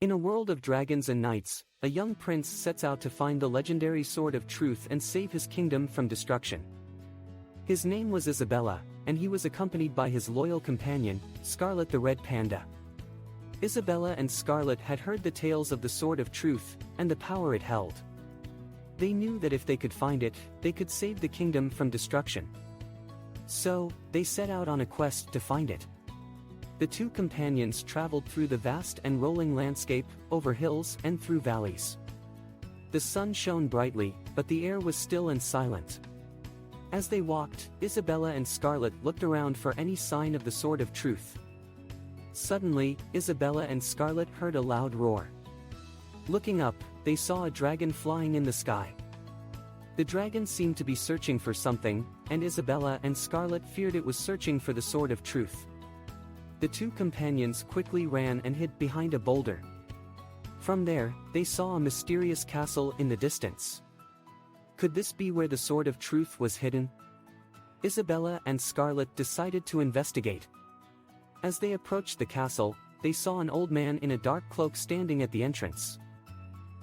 In a world of dragons and knights, a young prince sets out to find the legendary Sword of Truth and save his kingdom from destruction. His name was Isabella, and he was accompanied by his loyal companion, Scarlett the Red Panda. Isabella and Scarlett had heard the tales of the Sword of Truth, and the power it held. They knew that if they could find it, they could save the kingdom from destruction. So, they set out on a quest to find it. The two companions traveled through the vast and rolling landscape, over hills and through valleys. The sun shone brightly, but the air was still and silent. As they walked, Isabella and Scarlett looked around for any sign of the Sword of Truth. Suddenly, Isabella and Scarlett heard a loud roar. Looking up, they saw a dragon flying in the sky. The dragon seemed to be searching for something, and Isabella and Scarlett feared it was searching for the Sword of Truth. The two companions quickly ran and hid behind a boulder. From there, they saw a mysterious castle in the distance. Could this be where the Sword of Truth was hidden? Isabella and Scarlett decided to investigate. As they approached the castle, they saw an old man in a dark cloak standing at the entrance.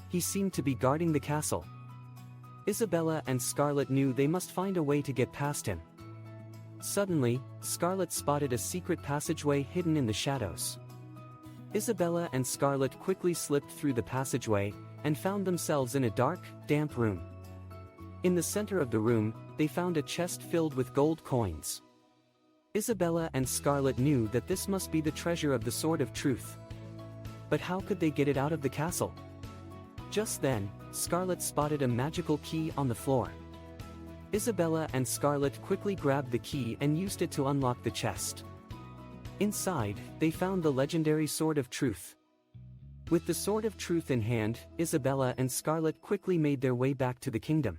He seemed to be guarding the castle. Isabella and Scarlett knew they must find a way to get past him. Suddenly, Scarlett spotted a secret passageway hidden in the shadows. Isabella and Scarlett quickly slipped through the passageway, and found themselves in a dark, damp room. In the center of the room, they found a chest filled with gold coins. Isabella and Scarlett knew that this must be the treasure of the Sword of Truth. But how could they get it out of the castle? Just then, Scarlett spotted a magical key on the floor. Isabella and Scarlett quickly grabbed the key and used it to unlock the chest. Inside, they found the legendary Sword of Truth. With the Sword of Truth in hand, Isabella and Scarlett quickly made their way back to the kingdom.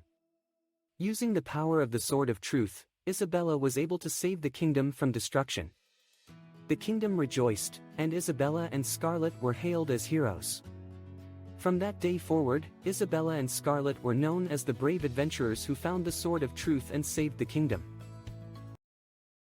Using the power of the Sword of Truth, Isabella was able to save the kingdom from destruction. The kingdom rejoiced, and Isabella and Scarlett were hailed as heroes. From that day forward, Isabella and Scarlett were known as the brave adventurers who found the Sword of Truth and saved the kingdom.